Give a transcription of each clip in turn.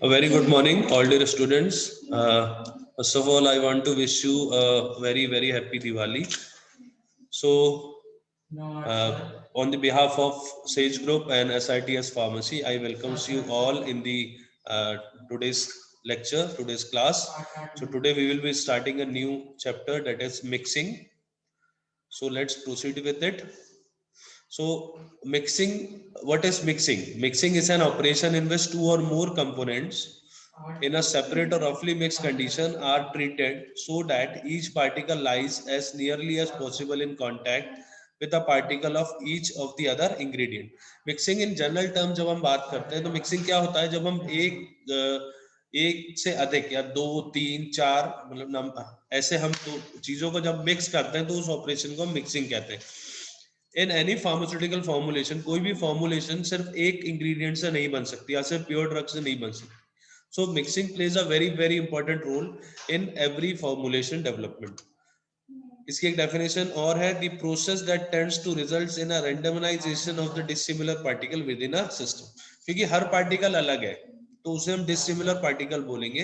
A very good morning, all dear students. First of all, I want to wish you a very, very happy Diwali. So, on the behalf of Sage Group and SITS Pharmacy, I welcome you all in the today's lecture, today's class. So today we will be starting a new chapter, that is mixing. So let's proceed with it. So mixing, what is mixing? Mixing is an operation in which two or more components in a separate or roughly mixed condition are treated so that each particle lies as nearly as possible in contact with a particle of each of the other ingredient. Mixing in general term जब हम बात करते हैं तो mixing क्या होता है, जब हम एक से अधिक या दो तीन चार मतलब ऐसे हम तो चीजों को जब मिक्स करते हैं तो उस ऑपरेशन को हम मिक्सिंग कहते हैं. इन एनी फार्मास्यूटिकल फॉर्मुलेशन, कोई भी फॉर्मुलेशन सिर्फ एक इंग्रेडिएंट से नहीं बन सकती या सिर्फ प्योर ड्रग से नहीं बन सकती. So mixing plays a very, very important role in every formulation development. इसकी एक definition और है, the process that tends to results in a randomization of the dissimilar particle within a system. क्योंकि हर particle अलग है तो उसे हम dissimilar particle बोलेंगे.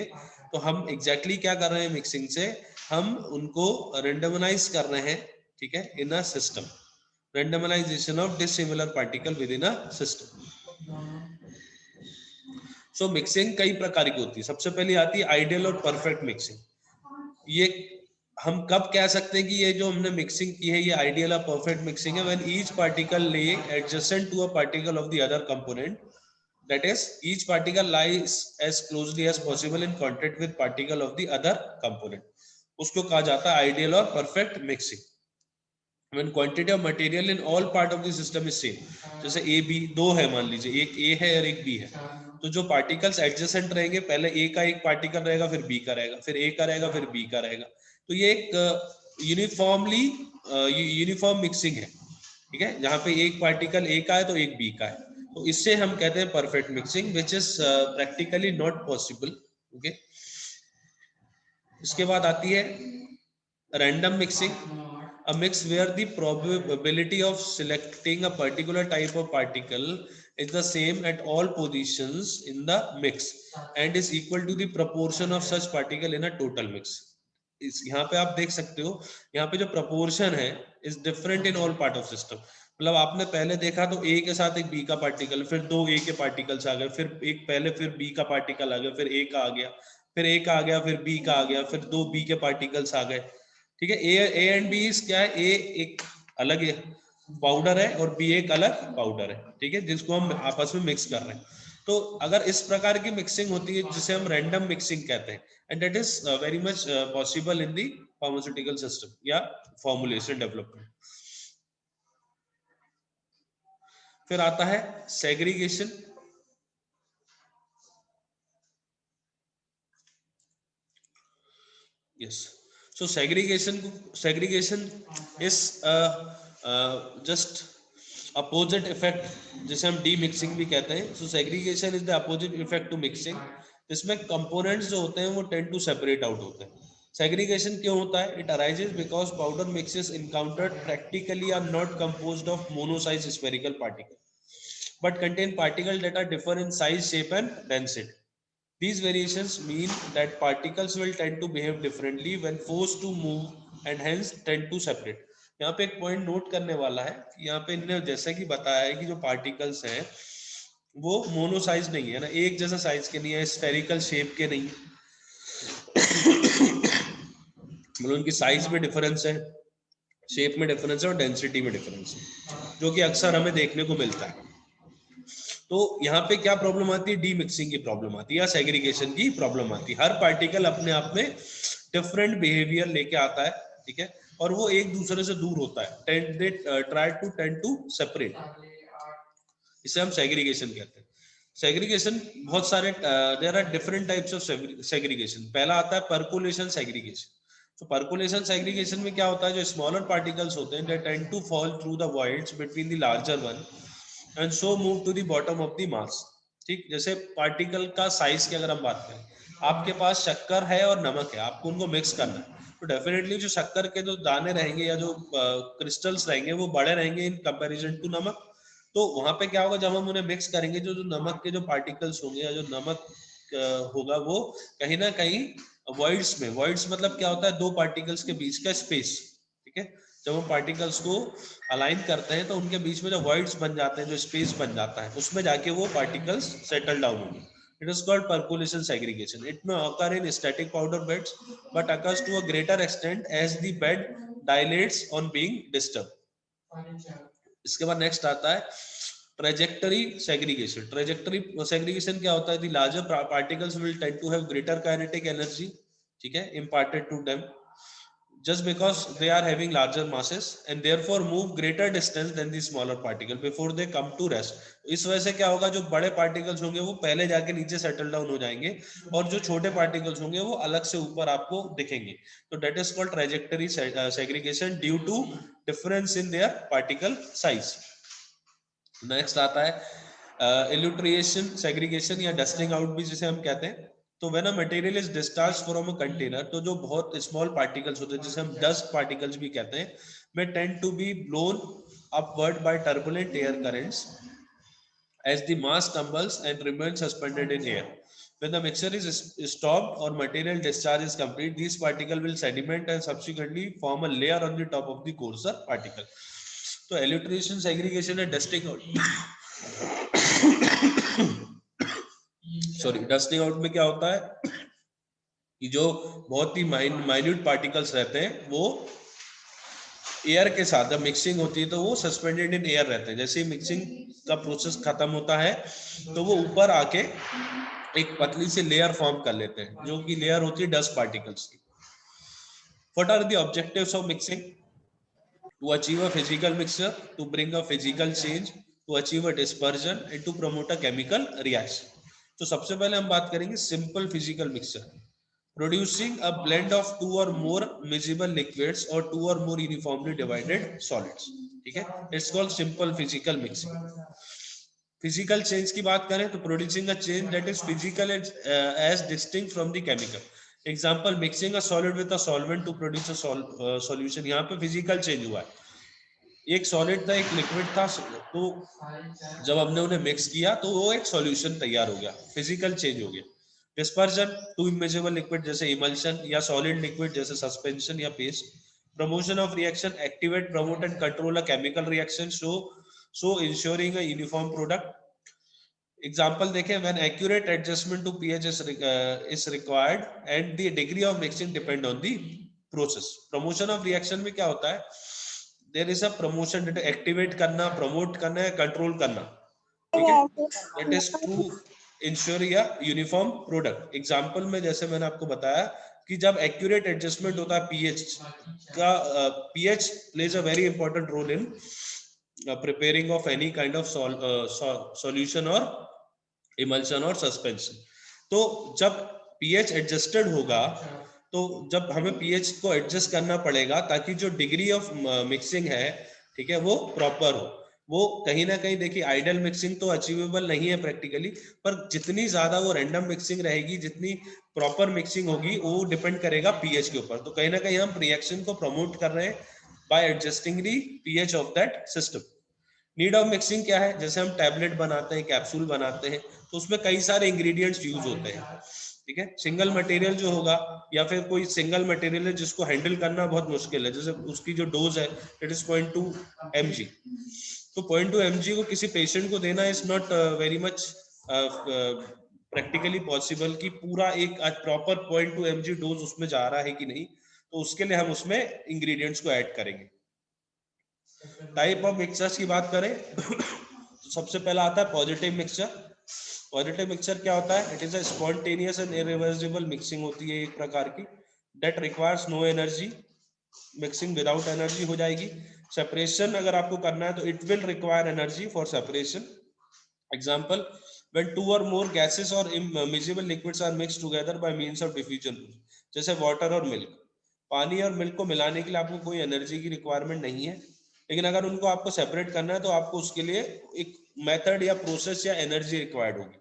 तो हम exactly क्या कर रहे हैं mixing से, हम उनको randomize कर रहे हैं, ठीक है, in a system. Randomization of dissimilar particle within a system. So mixing कई प्रकार की होती है. सबसे पहले आती है आइडियल और परफेक्ट मिक्सिंग. ये हम कब कह सकते हैं कि ये जो हमने मिक्सिंग की है ये आइडियल और परफेक्ट मिक्सिंग है, when each particle lay adjacent to a particle of the other component, that is each particle lies as closely as possible in contact with particle of the other component. उसको कहा जाता है ideal और perfect mixing. When quantity of material in all part of the system is same, जैसे A B दो है, मान लीजिए एक ए है और एक बी है, तो जो पार्टिकल्स एडजेसेंट रहेंगे, पहले ए का एक पार्टिकल रहेगा, फिर बी का रहेगा, फिर ए का रहेगा, फिर बी का रहेगा. तो ये एक यूनिफॉर्म मिक्सिंग है, ठीक है, जहाँ पे एक पार्टिकल ए का है तो एक बी का है. तो इससे हम कहते हैं perfect mixing, which is practically not possible. Okay, इसके बाद आती है random mixing. A mix where the probability of selecting a particular type of particle is the same at all positions in the mix and is equal to the proportion of such particle in a total mix. इस यहाँ पे आप देख सकते हो, यहाँ पे जो proportion है is different in all part of system. मतलब आपने पहले देखा तो A के साथ एक B का पार्टिकल, फिर दो A के पार्टिकल्स आ गए, फिर एक पहले फिर B का पार्टिकल आ गया, फिर A का आ गया, फिर A का आ गया, फिर B का आ गया, फिर दो B के पार्टिकल्स आ गए, ठीक है. ए एंड बी क्या है, ए एक अलग पाउडर है और बी एक अलग पाउडर है, ठीक है, जिसको हम आपस में मिक्स कर रहे हैं. तो अगर इस प्रकार की मिक्सिंग होती है जिसे हम रैंडम मिक्सिंग कहते हैं, and that is very much possible in the pharmaceutical system या फॉर्मुलेशन डेवलपमेंट. फिर आता है segregation. Yes, so segregation is just opposite effect, जिसे हम demixing भी कहते हैं. so segregation is the opposite effect to mixing. इसमें components जो होते हैं वो tend to separate out होते हैं. segregation क्यों होता है? it arises because powder mixes encountered practically are not composed of mono-size spherical particles but contain particles that are different in size, shape and density. These variations mean that particles will tend to behave differently when forced to move and hence tend to separate. यहाँ पे एक point note करने वाला है, यहाँ पे इन्होंने जैसे कि बताया है कि जो पार्टिकल्स हैं वो मोनो साइज नहीं है ना, एक जैसा साइज के नहीं है, स्फेरिकल शेप के नहीं, मतलब उनकी साइज में डिफरेंस है, शेप में डिफरेंस है और डेंसिटी में डिफरेंस है, जो कि अक्सर हमें देखने को मिलता है. तो यहाँ पे क्या प्रॉब्लम आती है? डी मिक्सिंग की प्रॉब्लम आती है या सेग्रीगेशन की प्रॉब्लम आती है. हर पार्टिकल अपने आप में डिफरेंट बिहेवियर लेके आता है, ठीक है, और वो एक दूसरे से दूर होता है, टेंड टू सेपरेट. इसे हम सेग्रीगेशन कहते हैं. सेग्रीगेशन बहुत सारे, there are different types of segregation. पहला आता है परकोलेशन सेग्रीगेशन. तो परकोलेशन सेग्रीगेशन में क्या होता है, जो स्मॉलर पार्टिकल्स होते हैं they tend to fall through the voids between the larger one and so move to the bottom of the mass. ठीक, जैसे पार्टिकल का साइज की अगर हम बात करें, आपके पास शक्कर है और नमक है, आपको उनको मिक्स करना है, तो डेफिनेटली जो शक्कर के जो दाने रहेंगे या जो क्रिस्टल्स रहेंगे वो बड़े रहेंगे इन कंपैरिजन टू नमक. तो वहां पे क्या होगा, जब हम उन्हें मिक्स करेंगे, जो नमक के जो पार्टिकल्स होंगे या जो नमक होगा वो कहीं ना कहीं वॉइड्स में, वॉइड्स मतलब क्या होता है, दो पार्टिकल्स के बीच का स्पेस, ठीक है। जब हम पार्टिकल्स को अलाइन करते हैं तो उनके बीच में जो वॉइड्स बन जाते हैं, जो स्पेस बन जाता है, उसमें जाके वो पार्टिकल्स सेटल डाउन होंगे. It is called percolation segregation. It may occur in static powder beds, but occurs to a greater extent as the bed dilates on being disturbed. इसके बाद नेक्स्ट आता है ट्रेजेक्टरी सेग्रीगेशन. ट्रेजेक्टरी सेग्रीगेशन क्या होता है? The larger particles will tend to have greater kinetic energy, ठीक है, imparted to them just because they are having larger masses and therefore move greater distance than the smaller particle before they come to rest. इस वजह से क्या होगा, जो बड़े particles होंगे वो पहले जाके नीचे सेटल डाउन हो जाएंगे और जो छोटे पार्टिकल्स होंगे वो अलग से ऊपर आपको दिखेंगे. तो that is called trajectory segregation due to difference in their particle size. Next आता है इल्यूट्रिएशन सेग्रीगेशन या डस्टिंग आउट भी जिसे हम कहते हैं. तो when a material is discharge from a container, तो जो बहुत स्मॉल पार्टिकल्स होते हैं जिसे हम डस्ट पार्टिकल्स भी कहते हैं, में tend to be blown upward by turbulent air currents as the mass tumbles and remains suspended in air. When the mixture is stopped or material discharge is complete, these particles will sediment and subsequently form a layer on the top of the coarser particle. तो elutriation, segregation and dusting out sorry dusting out में क्या होता है कि जो बहुत ही minute particles रहते हैं वो एयर के साथ जब मिक्सिंग होती है तो वो सस्पेंडेड इन एयर रहते हैं. जैसे ही मिक्सिंग का प्रोसेस खत्म होता है तो वो ऊपर आके एक पतली सी लेयर फॉर्म कर लेते हैं, जो कि लेयर होती है डस्ट पार्टिकल्स की. What are the objectives of mixing? To achieve a physical mixture, to bring a physical change, to achieve a dispersion and to promote a chemical reaction. तो सबसे पहले हम बात करेंगे simple physical mixture. Producing a blend of two or more miscible liquids or two or more uniformly divided solids, ठीक है. It's called simple physical mixing. Physical change की बात करें तो producing a change that is physical as distinct from the chemical. Example, mixing a solid with a solvent to produce a solution. यहाँ पे physical change हुआ है. एक solid था, एक लिक्विड था, तो जब हमने उन्हें मिक्स किया तो वो एक सॉल्यूशन तैयार हो गया, फिजिकल चेंज हो गया. डिस्पर्जन, टू इमेजेबल लिक्विड जैसे इमल्शन या सॉलिड लिक्विड जैसे सस्पेंशन या paste. Promotion of reaction, activate, promote and control a chemical reaction so ensuring a uniform product. Example देखें, when accurate adjustment to pH is required and the degree of mixing depend on the process. Promotion of reaction में क्या होता है? There is a promotion, activate करना, promote करना है, control करना, ठीक है. दैट इज टू इंश्योर या यूनिफॉर्म प्रोडक्ट. एग्जांपल में जैसे मैंने आपको बताया कि जब एक्यूरेट एडजस्टमेंट होता है पीएच का, pH plays a very important role in preparing of any kind of solution और इमल्शन और सस्पेंशन. तो जब पीएच एडजस्टेड होगा तो जब हमें पीएच को एडजस्ट करना पड़ेगा ताकि जो डिग्री ऑफ मिक्सिंग है, ठीक है, वो प्रॉपर हो. वो कहीं ना कहीं देखिए आइडियल मिक्सिंग तो अचीवेबल नहीं है प्रैक्टिकली, पर जितनी ज्यादा वो रैंडम मिक्सिंग रहेगी, जितनी प्रॉपर मिक्सिंग होगी, वो डिपेंड करेगा पीएच के ऊपर. तो कहीं ना कहीं हम रिएक्शन को प्रमोट कर रहे हैं bye adjusting the pH of that system. Need of mixing क्या है? जैसे हम टैबलेट बनाते हैं, कैप्सूल बनाते हैं, तो उसमें कई सारे इंग्रेडिएंट्स यूज होते हैं, ठीक है. सिंगल मटेरियल जो होगा या फिर कोई सिंगल मटेरियल है जिसको हैंडल करना बहुत मुश्किल है, जैसे उसकी जो डोज है इट इज 0.2 mg. तो 0.2 mg को किसी पेशेंट को देना is not very much practically possible कि पूरा एक प्रॉपर 0.2 mg डोज उसमें जा रहा है कि नहीं. तो उसके लिए हम उसमें इंग्रेडिएंट्स को ऐड करेंगे. टाइप ऑफ मिक्सचर्स की बात करें तो सबसे पहला आता है पॉजिटिव मिक्सचर. पॉजिटिव मिक्सचर क्या होता है? It is a spontaneous and irreversible mixing होती है एक प्रकार की. That requires no energy. Mixing without energy हो जाएगी. सेपरेशन अगर आपको करना है तो it will require energy for separation. Example, when two or more gases or immiscible liquids are mixed together by means of diffusion. जैसे वाटर और milk. पानी और मिल्क को मिलाने के लिए आपको कोई एनर्जी की रिक्वायरमेंट नहीं है, लेकिन अगर उनको आपको सेपरेट करना है तो आपको उसके लिए एक मेथड या प्रोसेस या एनर्जी रिक्वायर्ड होगी.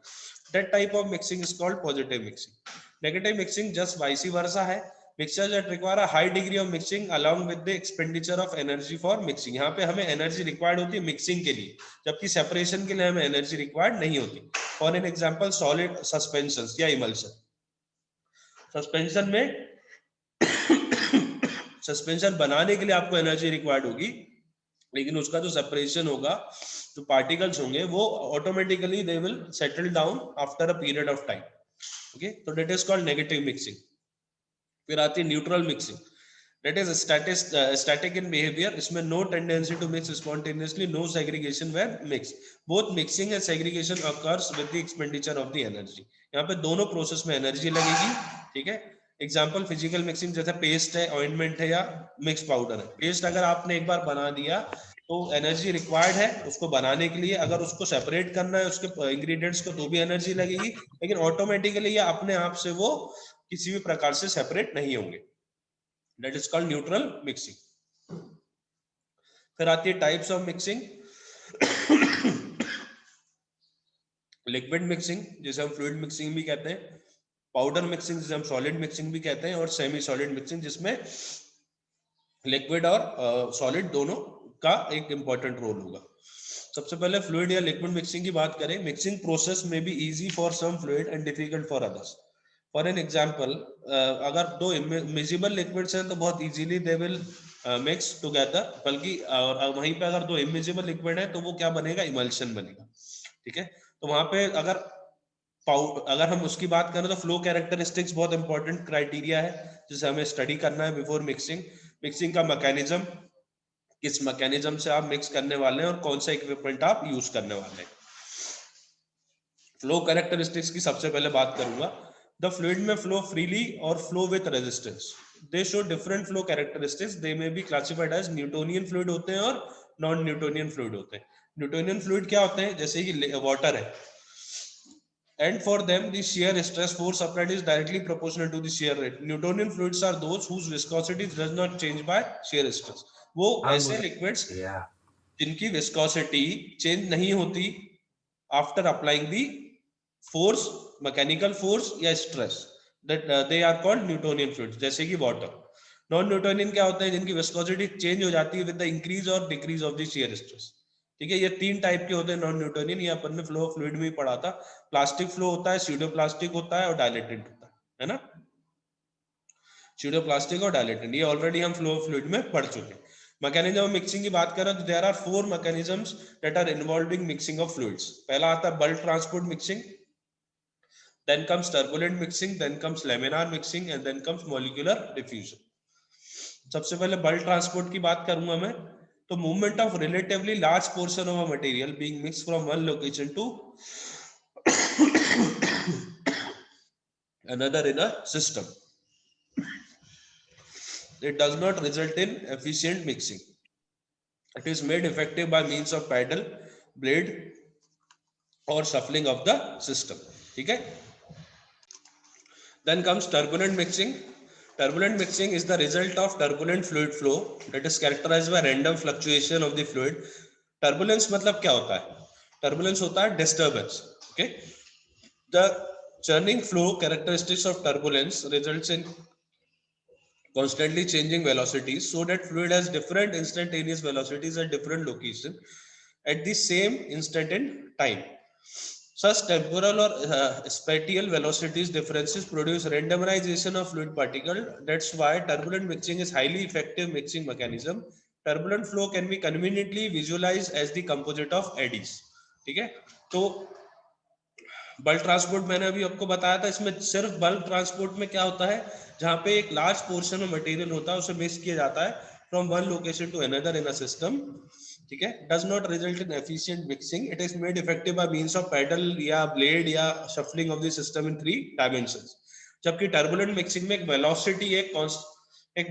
That type of mixing is called positive mixing. Negative mixing just vice versa है. Mixture that require a high degree of mixing along with the expenditure of energy for mixing. यहाँ पे हमें energy required होती है mixing के लिए, जबकि separation के लिए हमें एनर्जी रिक्वायर्ड नहीं होती. For an example solid suspension या इमल्शन। सस्पेंशन में सस्पेंशन बनाने के लिए आपको एनर्जी रिक्वायर्ड होगी, लेकिन उसका जो सेपरेशन होगा, जो पार्टिकल्स होंगे, वो automatically they will settle down after a period of time. Okay, तो that is called negative mixing. फिर आती है neutral mixing, that is static in behaviour. इसमें no tendency to mix spontaneously, no segregation when mix. Both mixing and segregation occurs with the expenditure of the energy. यहाँ पे दोनों process में energy लगेगी, ठीक है। एग्जाम्पल फिजिकल मिक्सिंग, जैसे paste है, ऑइंटमेंट है या मिक्स पाउडर है। पेस्ट अगर आपने एक बार बना दिया तो एनर्जी रिक्वायर्ड है उसको बनाने के लिए। अगर उसको सेपरेट करना है उसके इंग्रेडिएंट्स को, तो भी एनर्जी लगेगी, लेकिन ऑटोमेटिकली या अपने आप से वो किसी भी प्रकार से सेपरेट नहीं होंगे। That is called neutral mixing. फिर आती है types of mixing. Liquid mixing जिसे हम फ्लूइड मिक्सिंग भी कहते हैं, पाउडर मिक्सिंग जिसे हम सॉलिड मिक्सिंग भी कहते हैं, और सेमी सॉलिड मिक्सिंग जिसमें लिक्विड और सॉलिड दोनों का एक इंपॉर्टेंट रोल होगा। सबसे पहले फ्लूइड या लिक्विड मिक्सिंग की बात करें। मिक्सिंग प्रोसेस में be easy for some fluid and difficult for others. For an example, अगर दो इमिजिबल लिक्विड्स हैं तो बहुत easily they will mix together, बल्कि और वहीं पे अगर दो इमिजिबल लिक्विड है तो वो क्या बनेगा, इमल्शन बनेगा, ठीक है। तो वहां पे अगर हम उसकी बात करें तो फ्लो कैरेक्टरिस्टिक्स बहुत इंपॉर्टेंट क्राइटेरिया है जिसे हमें स्टडी करना है बिफोर मिक्सिंग। मिक्सिंग का मैकेनिज्म, किस मैकेनिज्म से आप मिक्स करने वाले हैं और कौन सा इक्विपमेंट आप यूज करने वाले हैं। फ्लो कैरेक्टरिस्टिक्स की सबसे पहले बात करूंगा। The fluid may flow freely और flow with resistance. They show different flow characteristics. They may be classified as Newtonian fluid होते हैं और नॉन न्यूटोनियन फ्लूइड होते हैं। न्यूटोनियन फ्लूइड क्या होते हैं, जैसे कि वाटर है, and for them the shear stress force applied is directly proportional to the shear rate. Newtonian fluids are those whose viscosity does not change by shear stress. वो ऐसे liquids जिनकी viscosity change नहीं होती after applying the force, mechanical force या stress, that they are called Newtonian fluids, जैसे कि water. Non Newtonian क्या होता है, जिनकी विस्कोसिटी चेंज हो जाती है विद द इंक्रीज और decrease of the shear stress, ठीक है। ये तीन टाइप के होते हैं नॉन न्यूटोनियन। ये अपन ने फ्लो फ्लूइड में ही पढ़ा था। प्लास्टिक फ्लो होता है, स्यूडो प्लास्टिक होता है और डायलेटेड होता है ना। स्यूडो प्लास्टिक और डायलेटेड ये ऑलरेडी हम फ्लो फ्लूइड में पढ़ चुके हैं। मैकेनिज्म ऑफ मिक्सिंग की बात करें तो there are 4 mechanisms that are involving mixing of fluids. पहला आता है bulk transport mixing, then comes turbulent mixing, then comes laminar mixing and then comes molecular diffusion. सबसे पहले बल्क ट्रांसपोर्ट की बात करूंगा मैं, तो movement of relatively large portion of a material being mixed from one location to another in a system. It does not result in efficient mixing. It is made effective by means of paddle, blade or shuffling of the system, ठीक है। Then comes turbulent mixing. Turbulent mixing is the result of turbulent fluid flow that is characterized by random fluctuation of the fluid. Turbulence मतलब क्या होता है? Turbulence होता है disturbance, okay? The churning flow characteristics of turbulence results in constantly changing velocities, so that fluid has different instantaneous velocities at different locations at the same instant in time. Such temporal or spatial velocities differences produce randomization of fluid particle. That's why turbulent mixing is highly effective mixing mechanism. Turbulent flow can be conveniently visualized as the composite of eddies, ठीक है। तो bulk transport मैंने अभी आपको बताया था, इसमें सिर्फ बल्क ट्रांसपोर्ट में क्या होता है, जहां पे एक लार्ज पोर्शन ऑफ मटेरियल होता है उसे मिक्स किया जाता है from one location to another in a system, ठीक है। Does not result in efficient mixing. It is made effective by means of paddle या ब्लेड या shuffling of the system in 3 dimensions. जबकि टर्बुलेंट मिक्सिंग में एक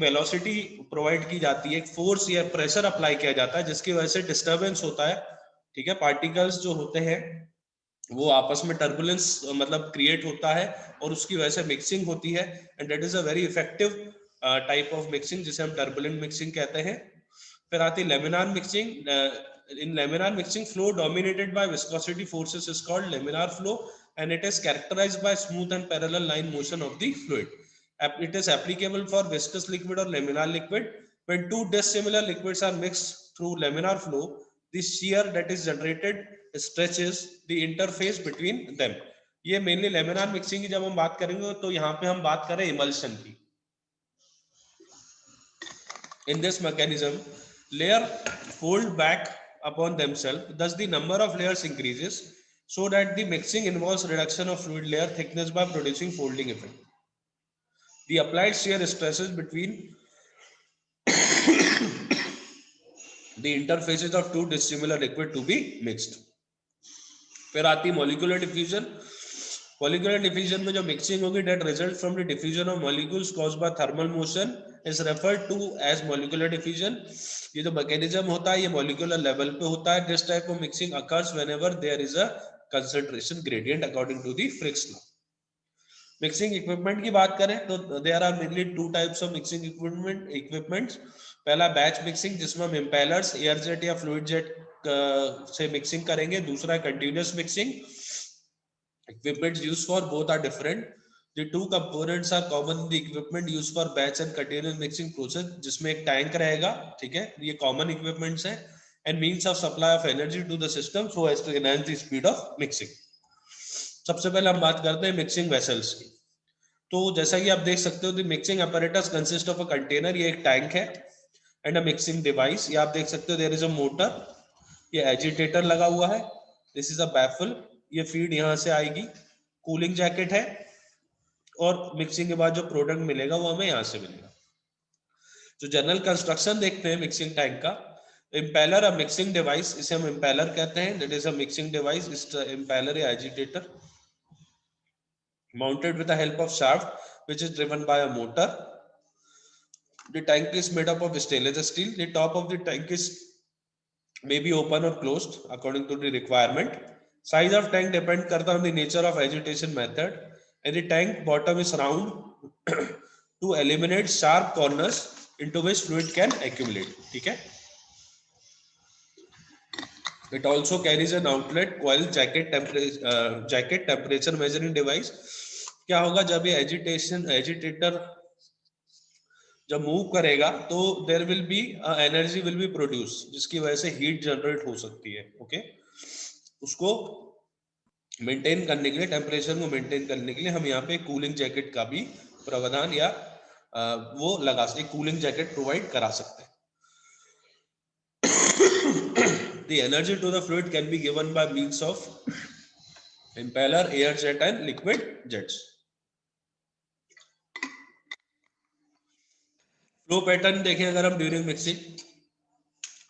velocity provide की जाती है, एक फोर्स या प्रेशर अप्लाई किया जाता है जिसकी वजह से डिस्टर्बेंस होता है, ठीक है। पार्टिकल्स जो होते हैं वो आपस में टर्बुलेंस मतलब क्रिएट होता है और उसकी वजह से मिक्सिंग होती है, and that is a very effective type of mixing जिसे हम टर्बुलेंट मिक्सिंग कहते हैं। फिर आती है laminar mixing. In laminar mixing flow dominated by viscosity forces is called laminar flow and it is characterized by smooth and parallel line motion of the fluid. It is applicable for viscous liquid or laminar liquid. When two dissimilar liquids are mixed through laminar flow, the shear that is generated stretches the interface between them. ये mainly laminar mixing की जब हम बात करेंगे तो यहाँ पे हम बात करें इमल्शन की. In this mechanism, layer fold back upon themselves, thus the number of layers increases, so that the mixing involves reduction of fluid layer thickness by producing folding effect. The applied shear stresses between the interfaces of two dissimilar liquid to be mixed. फिर आती molecular diffusion. Molecular diffusion में जो mixing होगी that result from the diffusion of molecules caused by thermal motion is referred to as molecular diffusion. ये जो mechanism होता है ये मॉलिक्यूलर लेवल पे होता है. This type of mixing occurs whenever there is a concentration gradient according to the Fick's law. Mixing equipment की बात करें तो there are mainly two types of mixing equipments. पहला बैच मिक्सिंग जिसमें हम इम्पेलर्स, एयर जेट या fluid jet से mixing करेंगे. दूसरा continuous mixing. Equipments used for both are different. The two components are common in the equipment used for batch and continuous mixing process, जिसमें एक tank रहेगा. ठीक है, ये कॉमन इक्विपमेंट्स हैं. and means of supply of energy to the system so as to enhance the speed of mixing. सबसे पहले हम बात करते हैं मिक्सिंग वेसल्स की. तो जैसा कि आप देख सकते हो the mixing apparatus consist of a container, ये एक टैंक है, एंड अ मिक्सिंग डिवाइस. ये आप देख सकते हो देयर इज अ मोटर, ये एजिटेटर लगा हुआ है. दिस इज अ बैफल, ये फीड यहाँ से आएगी. कूलिंग जैकेट है, और मिक्सिंग के बाद जो प्रोडक्ट मिलेगा वो हमें यहाँ से मिलेगा. जो जनरल कंस्ट्रक्शन देखते हैं मिक्सिंग टैंक का, इम्पेलर अ मिक्सिंग डिवाइस, इसे हम इम्पेलर कहते हैं. That is a mixing device. इस इम्पेलर या agitator mounted with the help of shaft which is driven by a motor. The tank is made up of stainless steel. The top of the tank is may be open or closed according to the requirement. Size of tank depend करता on the nature of agitation method, and the tank bottom is round to eliminate sharp corners into which fluid can accumulate. ठीक है. It also carries an outlet coil jacket temperature measuring device. क्या होगा जब ये agitator जब move करेगा तो there will be energy will be produce, जिसकी वजह से हीट जनरेट हो सकती है. ओके, उसको मेंटेन करने के लिए, टेम्परेचर को मेंटेन करने के लिए हम यहाँ पे कूलिंग जैकेट का भी प्रावधान या वो लगा सकते, कूलिंग जैकेट प्रोवाइड करा सकते हैं. The energy to the fluid can be given by means of impeller, air jet and liquid jets. Flow pattern देखें अगर हम during mixing.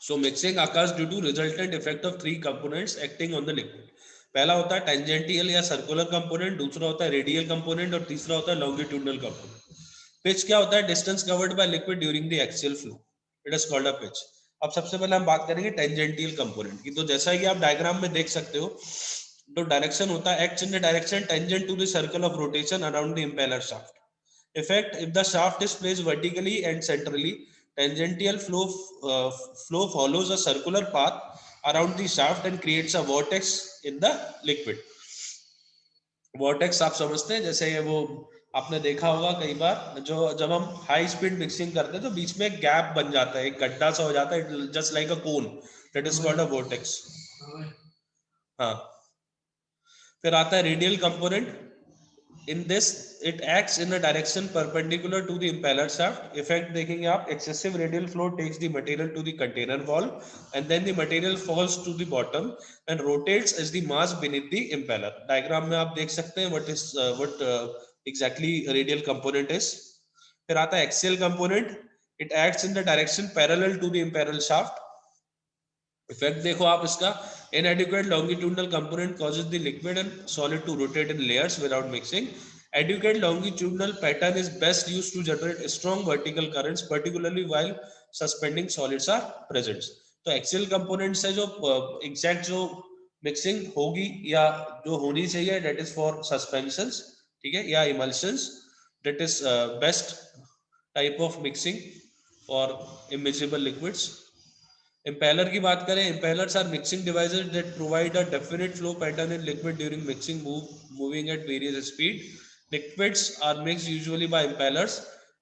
So mixing occurs due to resultant effect of three components acting on the liquid. पहला होता है tangential या circular component, दूसरा होता है रेडियल कंपोनेंट, और तीसरा होता है लॉन्गिट्यूडनल कंपोनेंट. पिच क्या होता है? Distance covered by liquid during the axial flow. It is called a pitch. अब सबसे पहले हम बात करेंगे टेंजेंटियल कंपोनेंट की. तो जैसा कि आप डायग्राम में देख सकते हो, तो डायरेक्शन होता है acts in the direction tangent to the circle of rotation around the impeller shaft. Effect: if the shaft is placed vertically and centrally, tangential flow follows a circular path around the shaft and creates a vortex in the liquid. Vortex आप समझते हैं, जैसे ये वो आपने देखा होगा कई बार, जो जब हम हाई स्पीड मिक्सिंग करते हैं तो बीच में गैप बन जाता है, एक गड्ढा सा हो जाता है, just like a cone. That is called a vortex. हाँ. फिर आता है radial component. In this, it acts in a direction perpendicular to the impeller shaft. Effect देखेंगे आप, excessive radial flow takes the material to the container wall, and then the material falls to the bottom and rotates as the mass beneath the impeller. Diagram में आप देख सकते हैं what exactly radial component is. फिर आता है axial component. It acts in the direction parallel to the impeller shaft. Effect देखो आप इसका, inadequate longitudinal component causes the liquid and solid to rotate in layers without mixing. Adequate longitudinal pattern is best used to generate strong vertical currents, particularly while suspending solids are present. तो axial component से जो exact जो mixing होगी या जो होनी चाहिए, that is for suspensions, ठीक है, या emulsions, that is best type of mixing for immiscible liquids. Impeller की बात करें, impellers are mixing devices that provide a definite flow pattern in liquid during mixing, moving at various speed. Liquids are mixed usually by impellers,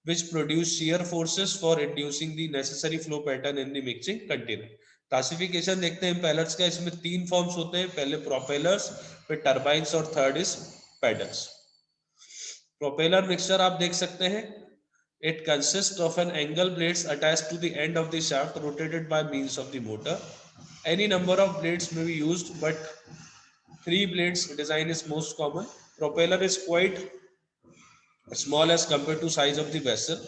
which produce shear forces for inducing the necessary flow pattern in the mixing container. Classification देखते हैं impellers का, इसमें 3 forms होते हैं, पहले propellers, फिर turbines और third is pedals. Propeller mixture आप देख सकते हैं, it consists of an angle blades attached to the end of the shaft rotated by means of the motor. Any number of blades may be used, but 3 blades design is most common. Propeller is quite small as compared to size of the vessel.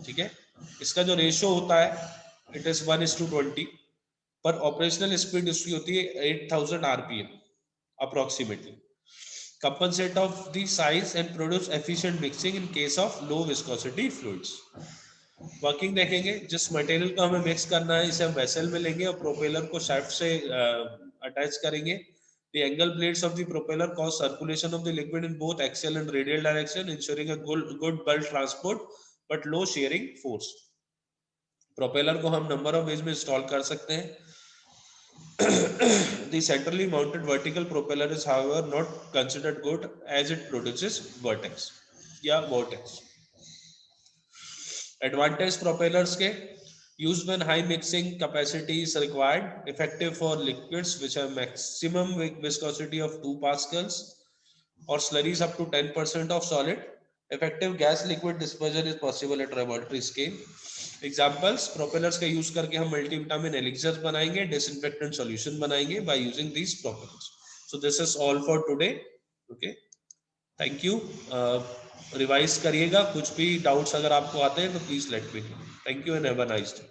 ठीक है, इसका जो ratio होता है it is 1:20, पर operational speed इसकी होती है 8000 RPM approximately. Compensate of the size and produce efficient mixing in case of low viscosity fluids. Working देखेंगे, जिस मटेरियल को हमें मिक्स करना है इसे हम वेसल में लेंगे और प्रोपेलर को शाफ्ट से अटैच करेंगे. The angle blades of the propeller cause circulation of the liquid in both axial and radial direction, ensuring a good bulk transport but low shearing force. Propeller को हम number of ways में install कर सकते हैं. The centrally mounted vertical propeller is however not considered good as it produces vortex या vortex. Advantage propellers के, used when high mixing capacity is required, effective for liquids which have maximum viscosity of 2 pascals or slurries up to 10% of solid. Effective gas liquid dispersion is possible at laboratory scale. Examples, propellers का use करके हम multivitamin elixirs बनाएंगे, disinfectant solution बनाएंगे by using these propellers. So this is all for today. Okay, thank you. Revise करिएगा, कुछ भी doubts अगर आपको आते हैं तो please let me know. Thank you and have a nice day.